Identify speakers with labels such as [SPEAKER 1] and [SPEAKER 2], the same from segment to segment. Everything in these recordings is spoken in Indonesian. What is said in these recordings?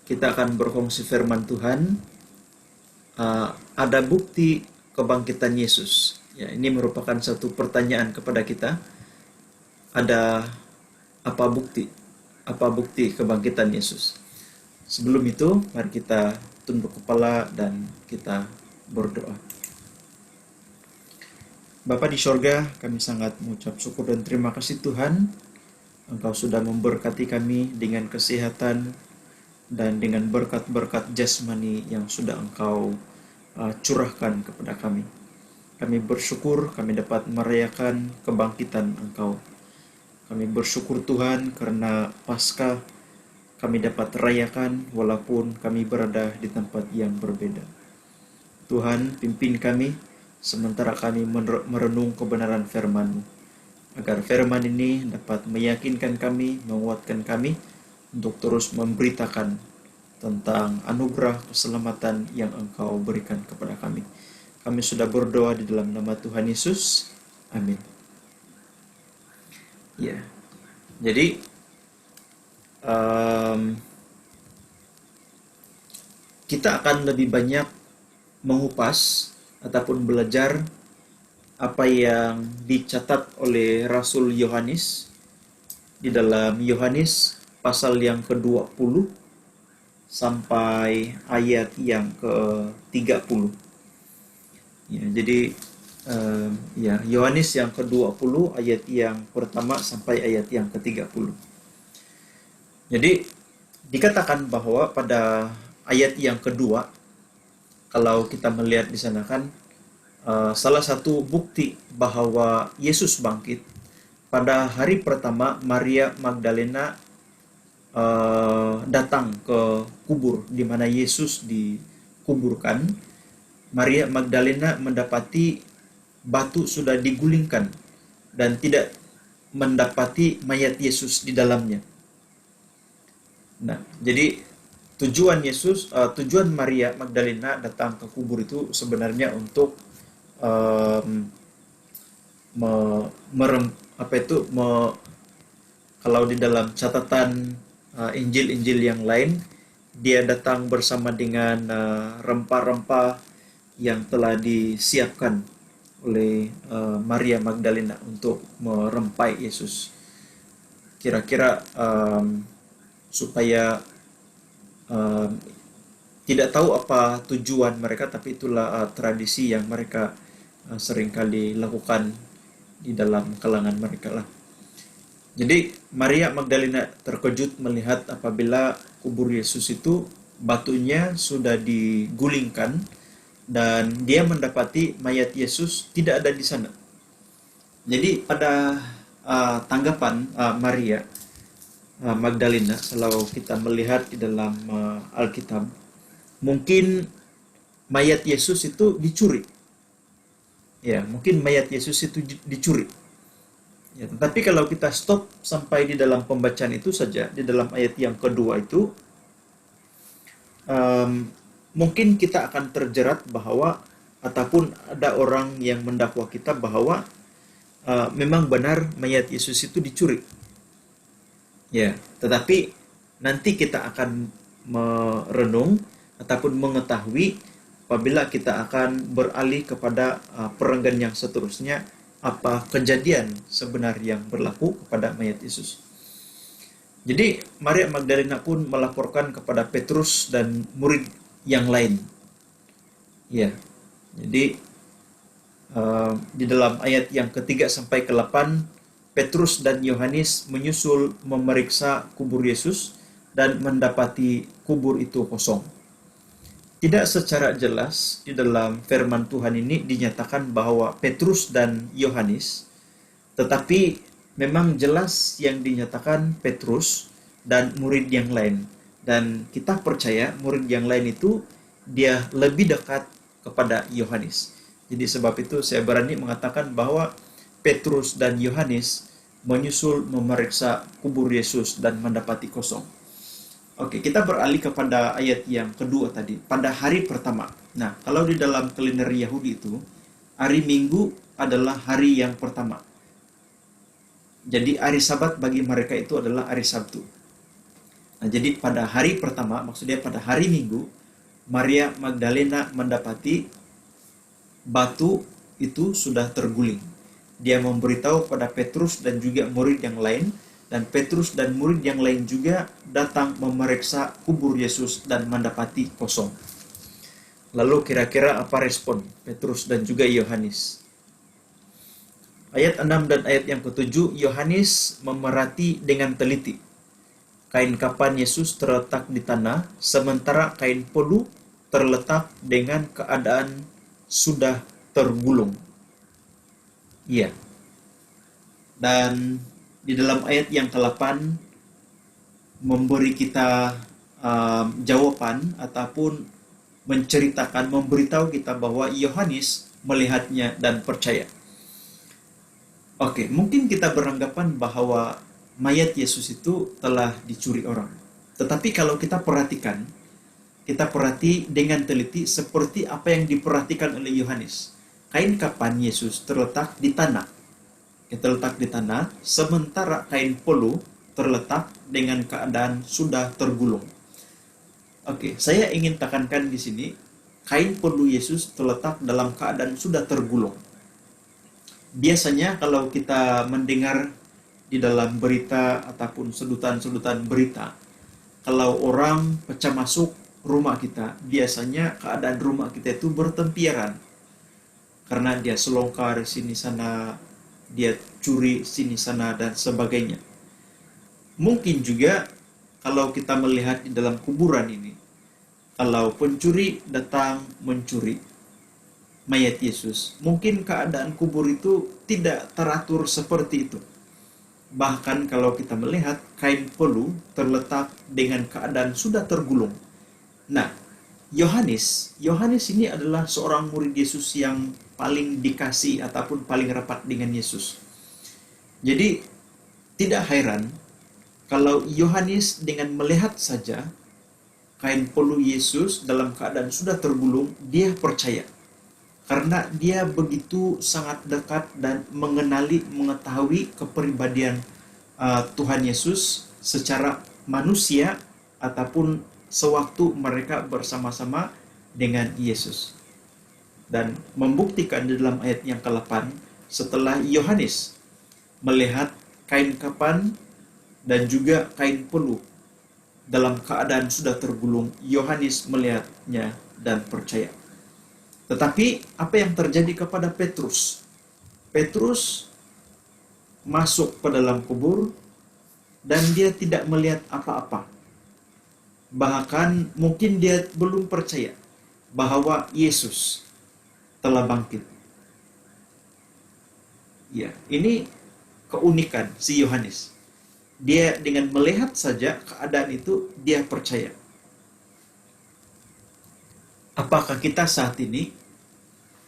[SPEAKER 1] kita akan berfungsi firman Tuhan. Ada bukti kebangkitan Yesus. Ya, ini merupakan satu pertanyaan kepada kita. Ada apa bukti? Apa bukti kebangkitan Yesus? Sebelum itu, mari kita tunduk kepala dan kita berdoa. Bapa di sorga, kami sangat mengucap syukur dan terima kasih Tuhan. Engkau sudah memberkati kami dengan kesehatan dan dengan berkat-berkat jasmani yang sudah Engkau curahkan kepada kami. Kami bersyukur kami dapat merayakan kebangkitan Engkau. Kami bersyukur Tuhan karena Paskah kami dapat rayakan walaupun kami berada di tempat yang berbeda. Tuhan, pimpin kami sementara kami merenung kebenaran firman-Mu, agar firman ini dapat meyakinkan kami, menguatkan kami untuk terus memberitakan tentang anugerah keselamatan yang Engkau berikan kepada kami. Kami sudah berdoa di dalam nama Tuhan Yesus. Amin. Ya, jadi kita akan lebih banyak mengupas ataupun belajar apa yang dicatat oleh Rasul Yohanes di dalam Yohanes pasal yang ke-20 sampai ayat yang ke-30. Ya, jadi Yohanes yang ke-20 ayat yang pertama sampai ayat yang ke-30. Jadi dikatakan bahwa pada ayat yang kedua, kalau kita melihat di sana kan salah satu bukti bahwa Yesus bangkit, pada hari pertama Maria Magdalena datang ke kubur di mana Yesus dikuburkan. Maria Magdalena mendapati batu sudah digulingkan dan tidak mendapati mayat Yesus di dalamnya. Nah, jadi tujuan Maria Magdalena datang ke kubur itu sebenarnya untuk kalau di dalam catatan Injil-Injil yang lain, dia datang bersama dengan rempah-rempah yang telah disiapkan oleh Maria Magdalena untuk merempai Yesus. Kira-kira supaya tidak tahu apa tujuan mereka, tapi itulah tradisi yang mereka seringkali lakukan di dalam kalangan mereka lah. Jadi Maria Magdalena terkejut melihat apabila kubur Yesus itu batunya sudah digulingkan dan dia mendapati mayat Yesus tidak ada di sana. Jadi pada tanggapan Maria Magdalena, kalau kita melihat di dalam Alkitab, mungkin mayat Yesus itu dicuri. Ya, mungkin mayat Yesus itu dicuri. Ya, tetapi kalau kita stop sampai di dalam pembacaan itu saja, di dalam ayat yang kedua itu, mungkin kita akan terjerat bahwa, ataupun ada orang yang mendakwa kita bahwa memang benar mayat Yesus itu dicuri. Ya, tetapi nanti kita akan merenung ataupun mengetahui apabila kita akan beralih kepada perenggan yang seterusnya, apa kejadian sebenar yang berlaku kepada mayat Yesus. Jadi Maria Magdalena pun melaporkan kepada Petrus dan murid yang lain. Ya, jadi di dalam ayat yang ketiga sampai ke-8, Petrus dan Yohanes menyusul memeriksa kubur Yesus dan mendapati kubur itu kosong. Tidak secara jelas di dalam firman Tuhan ini dinyatakan bahwa Petrus dan Yohanes, tetapi memang jelas yang dinyatakan Petrus dan murid yang lain. Dan kita percaya murid yang lain itu dia lebih dekat kepada Yohanes. Jadi sebab itu saya berani mengatakan bahwa Petrus dan Yohanes menyusul memeriksa kubur Yesus dan mendapati kosong. Oke, kita beralih kepada ayat yang kedua tadi, pada hari pertama. Nah, kalau di dalam kalender Yahudi itu, hari Minggu adalah hari yang pertama. Jadi hari Sabat bagi mereka itu adalah hari Sabtu. Nah, jadi pada hari pertama, maksudnya pada hari Minggu, Maria Magdalena mendapati batu itu sudah terguling. Dia memberitahu pada Petrus dan juga murid yang lain, dan Petrus dan murid yang lain juga datang memeriksa kubur Yesus dan mendapati kosong. Lalu kira-kira apa respon Petrus dan juga Yohanes? Ayat 6 dan ayat yang ke-7, Yohanes memerhati dengan teliti. Kain kapan Yesus terletak di tanah, sementara kain polu terletak dengan keadaan sudah tergulung. Iya. Dan di dalam ayat yang ke-8 memberi kita jawaban ataupun menceritakan, memberitahu kita bahwa Yohanes melihatnya dan percaya. Oke, mungkin kita beranggapan bahwa mayat Yesus itu telah dicuri orang. Tetapi kalau kita perhatikan, kita perhati dengan teliti seperti apa yang diperhatikan oleh Yohanes. Kain kapan Yesus terletak di tanah. Terletak di tanah, sementara kain polu terletak dengan keadaan sudah tergulung. Oke, saya ingin tekankan di sini, kain polu Yesus terletak dalam keadaan sudah tergulung. Biasanya kalau kita mendengar di dalam berita ataupun sedutan-sedutan berita, kalau orang pecah masuk rumah kita, biasanya keadaan rumah kita itu bertempiaran. Karena dia selongkar sini sana, dia curi sini sana dan sebagainya. Mungkin juga kalau kita melihat di dalam kuburan ini, kalau pencuri datang mencuri mayat Yesus, mungkin keadaan kubur itu tidak teratur seperti itu. Bahkan kalau kita melihat kain polu terletak dengan keadaan sudah tergulung. Nah, Yohanes ini adalah seorang murid Yesus yang paling dikasih ataupun paling rapat dengan Yesus. Jadi tidak heran kalau Yohanes dengan melihat saja kain polu Yesus dalam keadaan sudah tergulung, dia percaya. Karena dia begitu sangat dekat dan mengetahui kepribadian Tuhan Yesus secara manusia ataupun sewaktu mereka bersama-sama dengan Yesus. Dan membuktikan di dalam ayat yang ke-8, setelah Yohanes melihat kain kapan dan juga kain polu dalam keadaan sudah tergulung, Yohanes melihatnya dan percaya. Tetapi apa yang terjadi kepada Petrus? Petrus masuk ke dalam kubur dan dia tidak melihat apa-apa. Bahkan mungkin dia belum percaya bahwa Yesus telah bangkit. Ya, ini keunikan si Yohanes. Dia dengan melihat saja keadaan itu, dia percaya. Apakah kita saat ini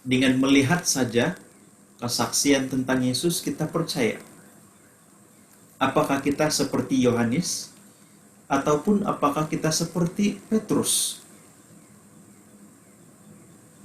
[SPEAKER 1] dengan melihat saja kesaksian tentang Yesus kita percaya? Apakah kita seperti Yohanes ataupun apakah kita seperti Petrus?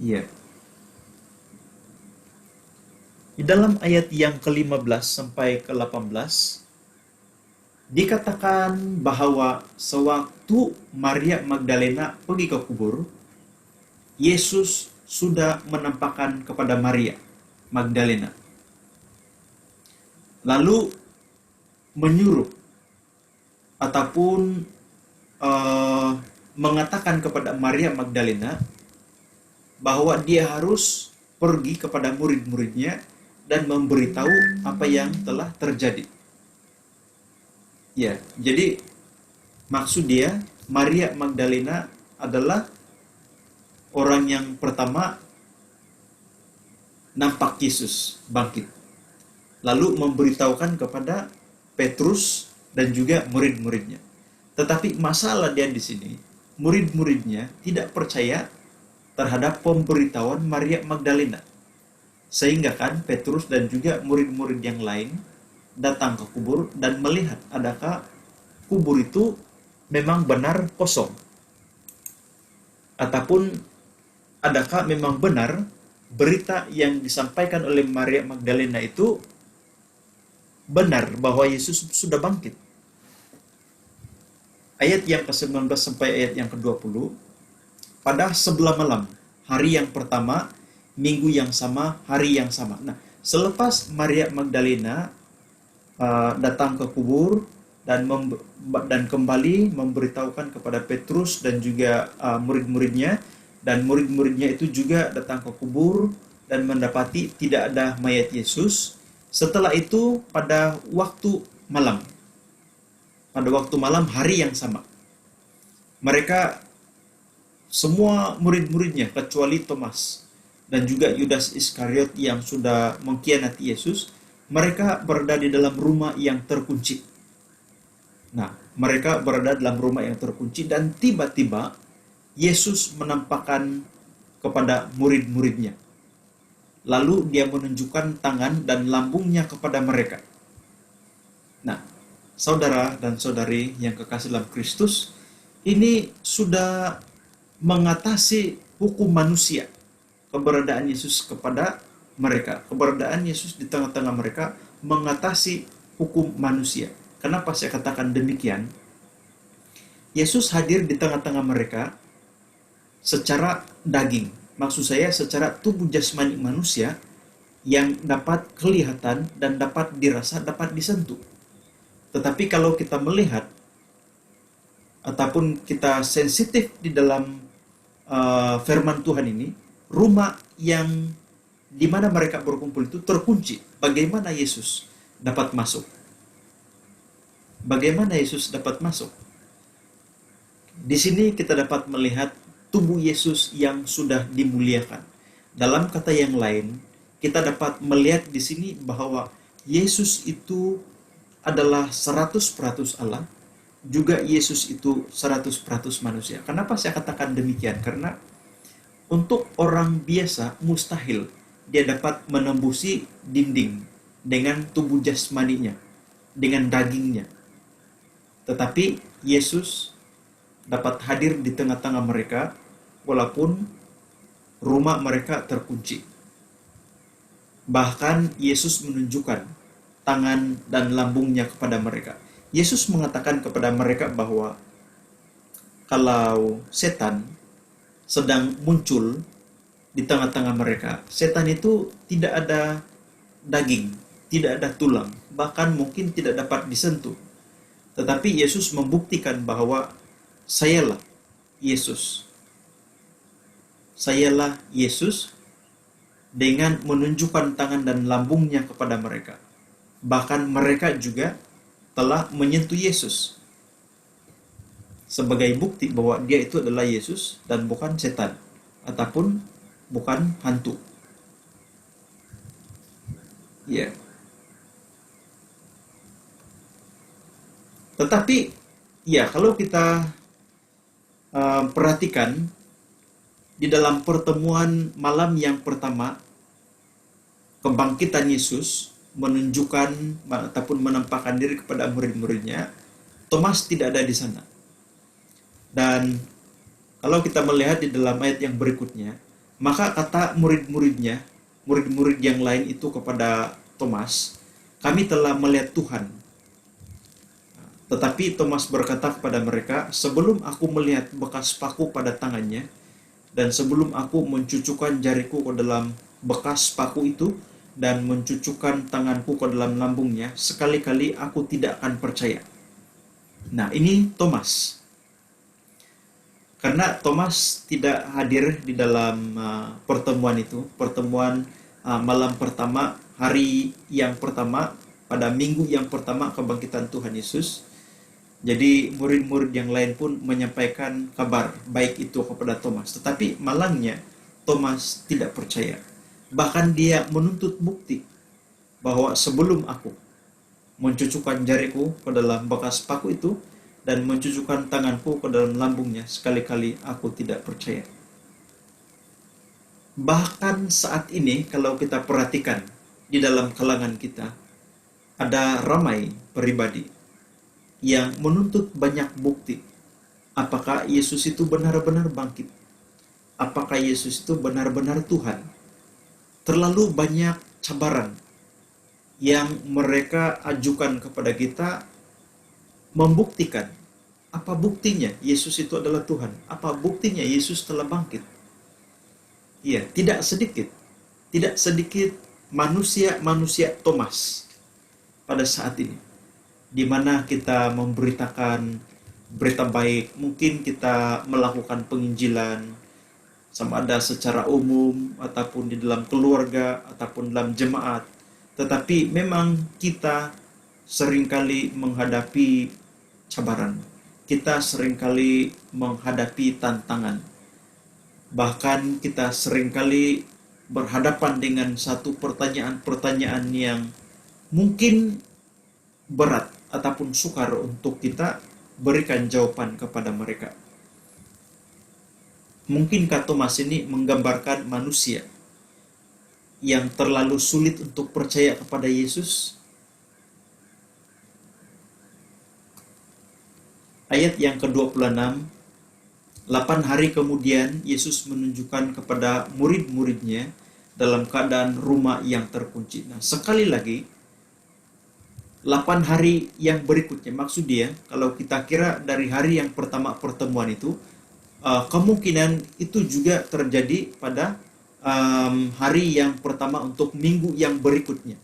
[SPEAKER 1] Ya. Di dalam ayat yang ke-15 sampai ke-18 dikatakan bahwa sewaktu Maria Magdalena pergi ke kubur, Yesus sudah menampakkan kepada Maria Magdalena. Lalu menyuruh ataupun mengatakan kepada Maria Magdalena bahwa dia harus pergi kepada murid-muridnya dan memberitahu apa yang telah terjadi. Ya, jadi maksud dia Maria Magdalena adalah orang yang pertama nampak Yesus bangkit. Lalu memberitahukan kepada Petrus dan juga murid-muridnya. Tetapi masalah dia di sini, murid-muridnya tidak percaya terhadap pemberitahuan Maria Magdalena. Sehingga kan Petrus dan juga murid-murid yang lain datang ke kubur dan melihat adakah kubur itu memang benar kosong. Ataupun adakah memang benar berita yang disampaikan oleh Maria Magdalena itu benar bahwa Yesus sudah bangkit. ayat yang ke-19 sampai ayat yang ke-20, pada sebelah malam, hari yang pertama, minggu yang sama, hari yang sama. Nah, selepas Maria Magdalena datang ke kubur dan kembali memberitahukan kepada Petrus dan juga murid-muridnya, dan murid-muridnya itu juga datang ke kubur dan mendapati tidak ada mayat Yesus. Setelah itu pada waktu malam hari yang sama, mereka semua murid-muridnya kecuali Thomas dan juga Yudas Iskariot yang sudah mengkhianati Yesus, mereka berada di dalam rumah yang terkunci. Nah, mereka berada dalam rumah yang terkunci dan tiba-tiba Yesus menampakkan kepada murid-muridnya. Lalu dia menunjukkan tangan dan lambungnya kepada mereka. Nah, saudara dan saudari yang kekasih dalam Kristus, ini sudah mengatasi hukum manusia. Keberadaan Yesus kepada mereka, keberadaan Yesus di tengah-tengah mereka mengatasi hukum manusia. Kenapa saya katakan demikian? Yesus hadir di tengah-tengah mereka secara daging. Maksud saya secara tubuh jasmani manusia yang dapat kelihatan dan dapat dirasa, dapat disentuh. Tetapi kalau kita melihat ataupun kita sensitif di dalam firman Tuhan ini, rumah yang di mana mereka berkumpul itu terkunci. Bagaimana Yesus dapat masuk? Bagaimana Yesus dapat masuk? Di sini kita dapat melihat tubuh Yesus yang sudah dimuliakan. Dalam kata yang lain, kita dapat melihat di sini bahwa Yesus itu adalah 100% Allah, juga Yesus itu 100% manusia. Kenapa saya katakan demikian? Karena untuk orang biasa mustahil dia dapat menembusi dinding dengan tubuh jasmaninya, dengan dagingnya. Tetapi Yesus dapat hadir di tengah-tengah mereka walaupun rumah mereka terkunci. Bahkan Yesus menunjukkan tangan dan lambungnya kepada mereka. Yesus mengatakan kepada mereka bahwa kalau setan sedang muncul di tengah-tengah mereka, setan itu tidak ada daging, tidak ada tulang, bahkan mungkin tidak dapat disentuh. Tetapi Yesus membuktikan bahwa sayalah Yesus. Sayalah Yesus dengan menunjukkan tangan dan lambungnya kepada mereka. Bahkan mereka juga telah menyentuh Yesus sebagai bukti bahwa dia itu adalah Yesus dan bukan setan ataupun bukan hantu. Ya. Tetapi ya, kalau kita perhatikan di dalam pertemuan malam yang pertama, kebangkitan Yesus menunjukkan ataupun menampakkan diri kepada murid-muridnya, Thomas tidak ada di sana. Dan kalau kita melihat di dalam ayat yang berikutnya, maka kata murid-muridnya, murid-murid yang lain itu kepada Thomas, kami telah melihat Tuhan. Tetapi Thomas berkata kepada mereka, sebelum aku melihat bekas paku pada tangannya, dan sebelum aku mencucukkan jariku ke dalam bekas paku itu, dan mencucukkan tanganku ke dalam lambungnya, sekali-kali aku tidak akan percaya. Nah, ini Thomas. Karena Thomas tidak hadir di dalam pertemuan itu, pertemuan malam pertama, hari yang pertama, pada minggu yang pertama kebangkitan Tuhan Yesus. Jadi murid-murid yang lain pun menyampaikan kabar baik itu kepada Thomas. Tetapi malangnya Thomas tidak percaya. Bahkan dia menuntut bukti bahwa sebelum aku mencucukkan jariku ke dalam bekas paku itu dan mencucukkan tanganku ke dalam lambungnya, sekali-kali aku tidak percaya. Bahkan saat ini kalau kita perhatikan di dalam kalangan kita, ada ramai pribadi yang menuntut banyak bukti. Apakah Yesus itu benar-benar bangkit? Apakah Yesus itu benar-benar Tuhan? Terlalu banyak cabaran yang mereka ajukan kepada kita membuktikan Apa buktinya Yesus itu adalah Tuhan? Apa buktinya Yesus telah bangkit? Iya, tidak sedikit manusia-manusia Thomas pada saat ini, di mana kita memberitakan berita baik, mungkin kita melakukan penginjilan, sama ada secara umum ataupun di dalam keluarga ataupun dalam jemaat. Tetapi memang kita seringkali menghadapi cabaran. Kita seringkali menghadapi tantangan. Bahkan kita seringkali berhadapan dengan satu pertanyaan-pertanyaan yang mungkin berat ataupun sukar untuk kita berikan jawaban kepada mereka. Mungkinkah Thomas ini menggambarkan manusia yang terlalu sulit untuk percaya kepada Yesus? Ayat yang ke-26, 8 hari kemudian Yesus menunjukkan kepada murid-muridnya dalam keadaan rumah yang terkunci. Nah, sekali lagi, 8 hari yang berikutnya, maksud dia, kalau kita kira dari hari yang pertama pertemuan itu, kemungkinan itu juga terjadi pada hari yang pertama untuk minggu yang berikutnya,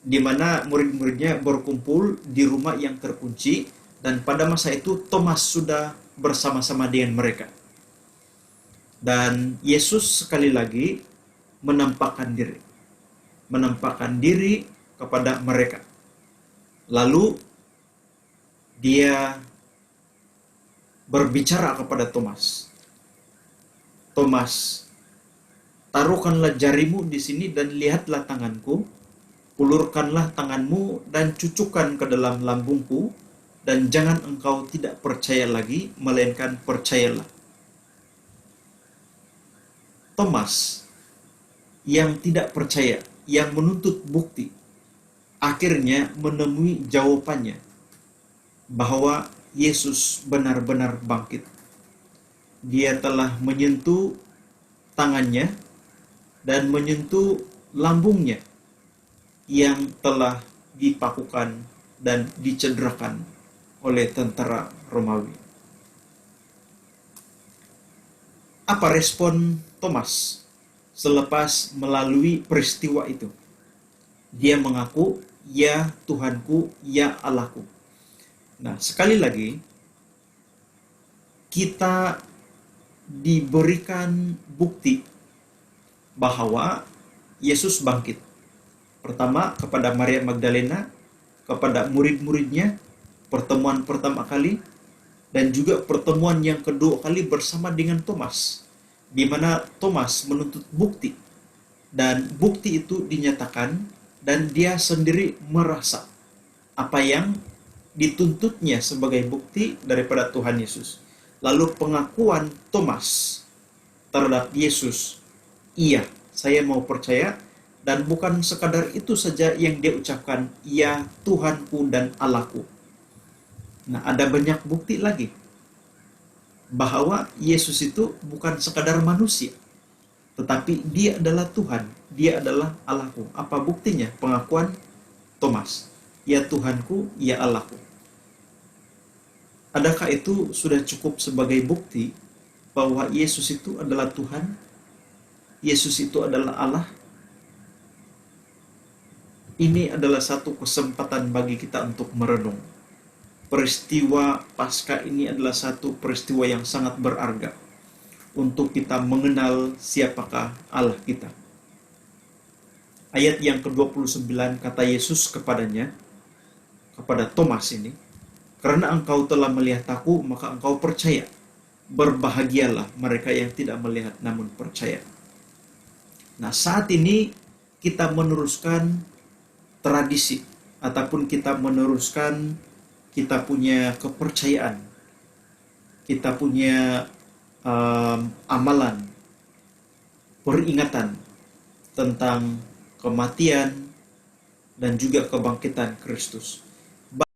[SPEAKER 1] di mana murid-muridnya berkumpul di rumah yang terkunci, dan pada masa itu Thomas sudah bersama-sama dengan mereka. Dan Yesus sekali lagi menampakkan diri kepada mereka. Lalu dia berbicara kepada Thomas. Thomas, taruhkanlah jarimu di sini dan lihatlah tanganku. Ulurkanlah tanganmu dan cucukkan ke dalam lambungku, dan jangan engkau tidak percaya lagi, melainkan percayalah. Thomas yang tidak percaya, yang menuntut bukti, akhirnya menemui jawabannya bahwa Yesus benar-benar bangkit. Dia telah menyentuh tangannya dan menyentuh lambungnya yang telah dipakukan dan dicederakan oleh tentara Romawi. Apa respon Thomas selepas melalui peristiwa itu? Dia mengaku, "Ya Tuhanku, ya Allahku." Nah, sekali lagi, kita diberikan bukti bahwa Yesus bangkit. Pertama, kepada Maria Magdalena, kepada murid-muridnya, pertemuan pertama kali, dan juga pertemuan yang kedua kali bersama dengan Thomas, di mana Thomas menuntut bukti, dan bukti itu dinyatakan, dan dia sendiri merasa apa yang dituntutnya sebagai bukti daripada Tuhan Yesus. Lalu pengakuan Thomas terhadap Yesus, "Iya, saya mau percaya," dan bukan sekadar itu saja yang dia ucapkan, "Ya Tuhanku dan Allahku." Nah, ada banyak bukti lagi bahwa Yesus itu bukan sekadar manusia, tetapi dia adalah Tuhan, dia adalah Allahku. Apa buktinya? Pengakuan Thomas, "Ya Tuhanku, ya Allahku." Adakah itu sudah cukup sebagai bukti bahwa Yesus itu adalah Tuhan? Yesus itu adalah Allah? Ini adalah satu kesempatan bagi kita untuk merenung. Peristiwa Paskah ini adalah satu peristiwa yang sangat berharga untuk kita mengenal siapakah Allah kita. Ayat yang ke-29, kata Yesus kepadanya, kepada Thomas ini, "Karena engkau telah melihat aku, maka engkau percaya. Berbahagialah mereka yang tidak melihat namun percaya." Nah, saat ini kita meneruskan tradisi, ataupun kita meneruskan, kita punya kepercayaan, kita punya amalan, peringatan tentang kematian dan juga kebangkitan Kristus.